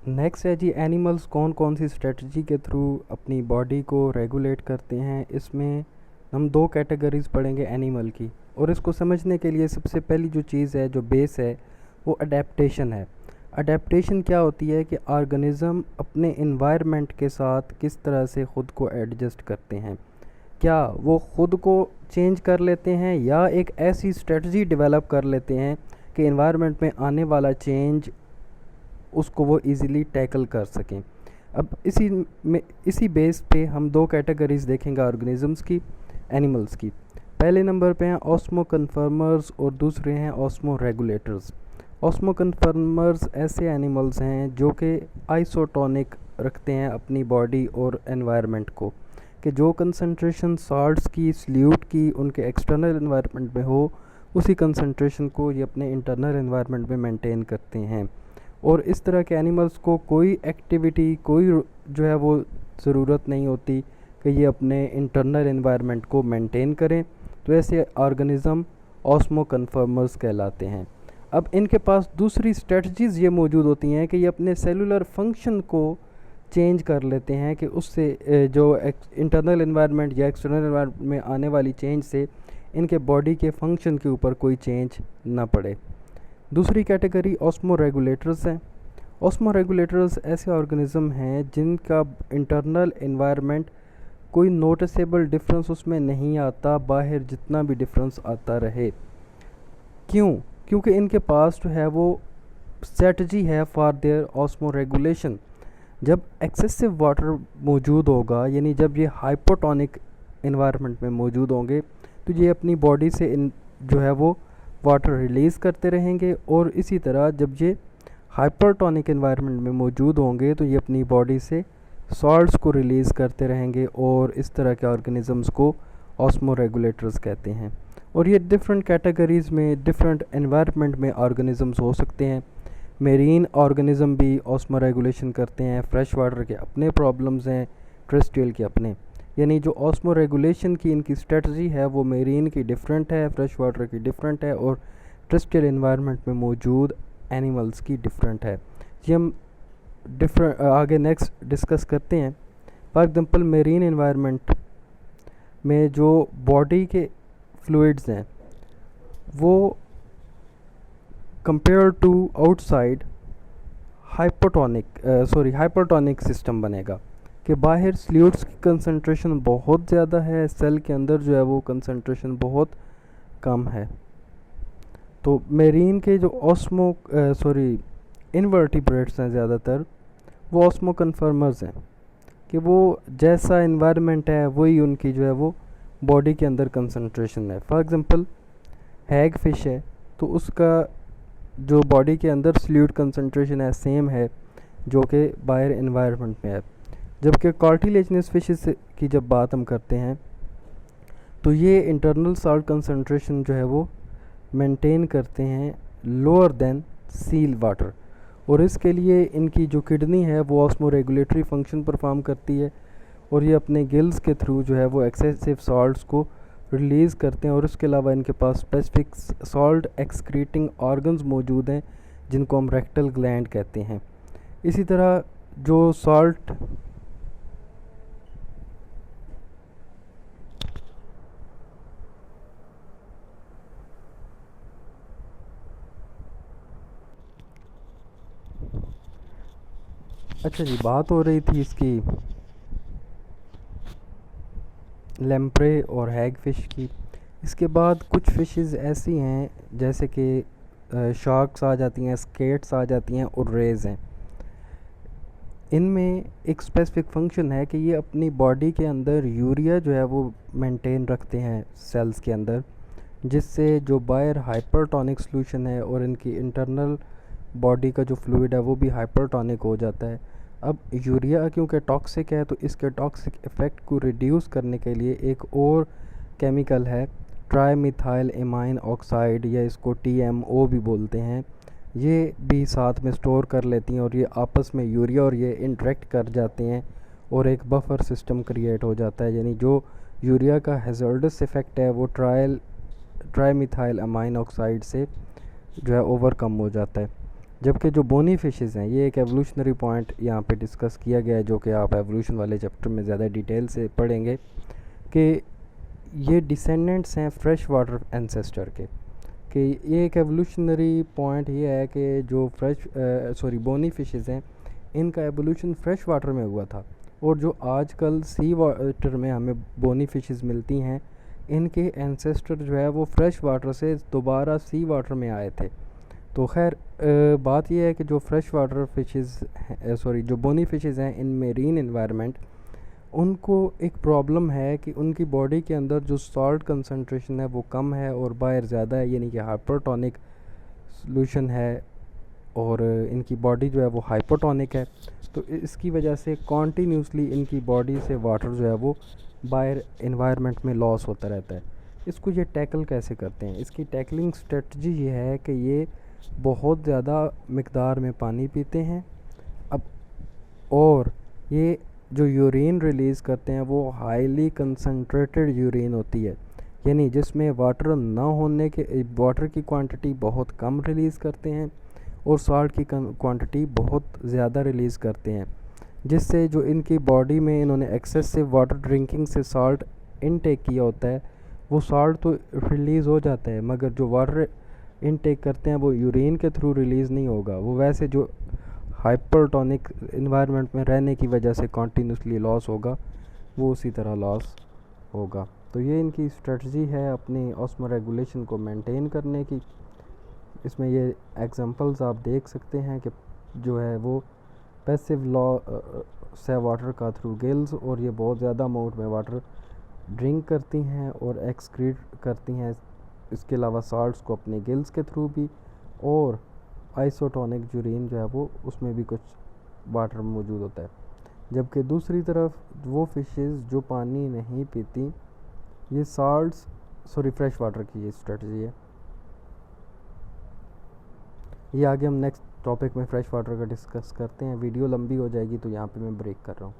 Next है जी, animals कौन कौन सी स्ट्रेटजी के थ्रू अपनी बॉडी को रेगुलेट करते हैं। इसमें हम दो कैटेगरीज पढ़ेंगे एनिमल की, और इसको समझने के लिए सबसे पहली जो चीज़ है, जो बेस है, वो अडेप्टेशन है। अडेप्टेशन क्या होती है कि ऑर्गेनिज्म अपने इन्वायरमेंट के साथ किस तरह से ख़ुद को एडजस्ट करते हैं। क्या वो ख़ुद को चेंज कर लेते हैं या एक ऐसी स्ट्रेटजी डेवलप कर लेते हैं कि इन्वायरमेंट में आने वाला चेंज उसको वो इजीली टैकल कर सकें। अब इसी बेस पे हम दो कैटेगरीज देखेंगे ऑर्गेनिजम्स की, एनिमल्स की। पहले नंबर पे हैं ऑस्मो कन्फर्मर्स और दूसरे हैं ऑस्मो रेगुलेटर्स। ऑस्मो कन्फर्मर्स ऐसे एनिमल्स हैं जो कि आइसोटोनिक रखते हैं अपनी बॉडी और एनवायरनमेंट को, कि जो कंसंट्रेशन सॉल्ट्स की, सल्यूट की उनके एक्सटर्नल एनवायरनमेंट में हो, उसी कंसंट्रेशन को ये अपने इंटरनल एनवायरनमेंट में मेंटेन करते हैं। और इस तरह के एनिमल्स को कोई एक्टिविटी, कोई जो है वो ज़रूरत नहीं होती कि ये अपने इंटरनल एनवायरनमेंट को मेंटेन करें। तो ऐसे ऑर्गेनिज़म ऑस्मो कन्फर्मर्स कहलाते हैं। अब इनके पास दूसरी स्ट्रेटजीज़ ये मौजूद होती हैं कि ये अपने सेलुलर फंक्शन को चेंज कर लेते हैं कि उससे जो इंटरनल एनवायरनमेंट या एक्सटर्नल एनवायरनमेंट में आने वाली चेंज से इनके बॉडी के फंक्शन के ऊपर कोई चेंज ना पड़े। दूसरी कैटेगरी ऑस्मो रेगुलेटर्स हैं। ऑस्मो रेगुलेटर्स ऐसे ऑर्गेनिज़म हैं जिनका इंटरनल एनवायरनमेंट कोई नोटिसेबल डिफरेंस उसमें नहीं आता, बाहर जितना भी डिफरेंस आता रहे। क्यों? क्योंकि इनके पास जो है वो स्ट्रेटजी है फॉर देयर ऑस्मो रेगुलेशन। जब एक्सेसिव वाटर मौजूद होगा, यानी जब ये हाइपोटोनिक एनवायरनमेंट में मौजूद होंगे, तो ये अपनी बॉडी से जो है वो वाटर रिलीज़ करते रहेंगे, और इसी तरह जब ये हाइपरटोनिक एनवायरनमेंट में मौजूद होंगे तो ये अपनी बॉडी से सॉल्ट्स को रिलीज़ करते रहेंगे, और इस तरह के ऑर्गेनिज़म्स को ऑस्मो रेगुलेटर्स कहते हैं। और ये डिफरेंट कैटेगरीज़ में, डिफरेंट एनवायरनमेंट में ऑर्गेनिज़म्स हो सकते हैं। मेरीन ऑर्गेनिज़म भी ऑस्मो रेगुलेशन करते हैं। फ्रेश वाटर के अपने प्रॉब्लम्स हैं, टेरेस्ट्रियल के अपने। यानी जो ऑस्मो रेगुलेशन की इनकी स्ट्रेटजी है वो मेरीन की डिफरेंट है, फ्रेश वाटर की डिफरेंट है, और टेरेस्ट्रियल एनवायरनमेंट में मौजूद एनिमल्स की डिफरेंट है। ये हम डिफरेंट आगे नेक्स्ट डिस्कस करते हैं। फॉर एग्जांपल मेरीन एनवायरनमेंट में जो बॉडी के फ्लूइड्स हैं वो compare to outside hypertonic system बनेगा, कि बाहर सल्यूट्स की कंसंट्रेशन बहुत ज़्यादा है, सेल के अंदर जो है वो कंसंट्रेशन बहुत कम है। तो मेरीन के जो इनवर्टिब्रेट्स हैं ज़्यादातर, वो ऑस्मो कन्फर्मर्स हैं, कि वो जैसा इन्वायरमेंट है वही उनकी जो है वो बॉडी के अंदर कंसंट्रेशन है। फॉर एग्जांपल हैग फिश है, तो उसका जो बॉडी के अंदर सल्यूट कंसंट्रेशन है सेम है जो कि बाहर इन्वायरमेंट में है। जबकि कार्टिलेजिनस फिशेस की जब बात हम करते हैं तो ये इंटरनल सॉल्ट कंसंट्रेशन जो है वो मेंटेन करते हैं लोअर देन सी वाटर, और इसके लिए इनकी जो किडनी है वो ऑस्मो रेगुलेटरी फंक्शन परफॉर्म करती है, और ये अपने गिल्स के थ्रू जो है वो एक्सेसिव सॉल्ट्स को रिलीज़ करते हैं। और इसके अलावा इनके पास स्पेसिफिक सॉल्ट एक्सक्रीटिंग ऑर्गन्स मौजूद हैं जिनको हम रेक्टल ग्लैंड कहते हैं। इसी तरह जो सॉल्ट अच्छा जी, बात हो रही थी इसकी लेम्प्रे और हैग फ़िश की। इसके बाद कुछ फ़िशेस ऐसी हैं जैसे कि शार्क्स आ जाती हैं, स्केट्स आ जाती हैं, और रेज़ हैं। इनमें एक स्पेसिफिक फंक्शन है कि ये अपनी बॉडी के अंदर यूरिया जो है वो मेंटेन रखते हैं सेल्स के अंदर, जिससे जो बाहर हाइपरटोनिक सॉल्यूशन है और इनकी इंटरनल बॉडी का जो फ्लूइड है वो भी हाइपरटोनिक हो जाता है। अब यूरिया क्योंकि टॉक्सिक है, तो इसके टॉक्सिक इफ़ेक्ट को रिड्यूस करने के लिए एक और केमिकल है, ट्राईमिथाइल एमाइन ऑक्साइड, या इसको TMO भी बोलते हैं। ये भी साथ में स्टोर कर लेती हैं, और ये आपस में यूरिया और ये इंटरेक्ट कर जाते हैं, और एक बफर सिस्टम क्रिएट हो जाता है। यानी जो यूरिया का हैज़र्डस इफ़ेक्ट है वो ट्राईमिथाइल अमाइन ऑक्साइड से जो है ओवरकम हो जाता है। जबकि जो बोनी फिशेज़ हैं, ये एक एवोल्यूशनरी पॉइंट यहाँ पे डिस्कस किया गया है, जो कि आप एवोल्यूशन वाले चैप्टर में ज़्यादा डिटेल से पढ़ेंगे, कि ये डिसेंडेंट्स हैं फ्रेश वाटर एंसेस्टर के। कि ये एक एवोल्यूशनरी पॉइंट ये है कि जो बोनी फिशेज़ हैं, इनका एवोल्यूशन फ्रेश वाटर में हुआ था, और जो आजकल सी वाटर में हमें बोनी फिशेज़ मिलती हैं, इनके एंसेस्टर जो है वो फ्रेश वाटर से दोबारा सी वाटर में आए थे। तो खैर बात यह है कि जो फ्रेश वाटर फिशेज़ जो बोनी फिशेज़ हैं इन मेरीन एनवायरनमेंट, उनको एक प्रॉब्लम है कि उनकी बॉडी के अंदर जो सॉल्ट कंसंट्रेशन है वो कम है और बाहर ज़्यादा है, यानी कि हाइपरटोनिक सोल्यूशन है, और इनकी बॉडी जो है वो हाइपोटोनिक है। तो इसकी वजह से कॉन्टीन्यूसली इनकी बॉडी से वाटर जो है वो बाहर एनवायरनमेंट में लॉस होता रहता है। इसको ये टैकल कैसे करते हैं? इसकी टैकलिंग स्ट्रेटजी ये है कि ये बहुत ज़्यादा मकदार में पानी पीते हैं अब, और ये जो यूरिन रिलीज़ करते हैं वो हाईली कंसंट्रेटेड यूरिन होती है, यानी जिसमें वाटर ना होने के वाटर की क्वांटिटी बहुत कम रिलीज़ करते हैं और सॉल्ट की क्वांटिटी बहुत ज़्यादा रिलीज़ करते हैं, जिससे जो इनकी बॉडी में इन्होंने एक्सेसिव वाटर ड्रिंकिंग से सॉल्ट इनटेक किया होता है, वो सॉल्ट तो रिलीज़ हो जाता है, मगर जो वाटर इनटेक करते हैं वो यूरिन के थ्रू रिलीज़ नहीं होगा, वो वैसे जो हाइपरटोनिक इन्वायरमेंट में रहने की वजह से कॉन्टीन्यूसली लॉस होगा, वो उसी तरह लॉस होगा। तो ये इनकी स्ट्रेटजी है अपनी ऑस्मो रेगुलेशन को मेंटेन करने की। इसमें ये एग्जांपल्स आप देख सकते हैं कि जो है वो पैसिव लॉ से वाटर का थ्रू गिल्स, और ये बहुत ज़्यादा अमाउंट में वाटर ड्रिंक करती हैं और एक्सक्रीट करती हैं, इसके अलावा सॉल्ट्स को अपने गिल्स के थ्रू भी, और आइसोटोनिक यूरिन जो है वो उसमें भी कुछ वाटर मौजूद होता है। जबकि दूसरी तरफ वो फिशेस जो पानी नहीं पीती, ये फ्रेश वाटर की ये स्ट्रेटजी है। ये आगे हम नेक्स्ट टॉपिक में फ्रेश वाटर का डिस्कस करते हैं। वीडियो लंबी हो जाएगी तो यहाँ पे मैं ब्रेक कर रहा हूँ।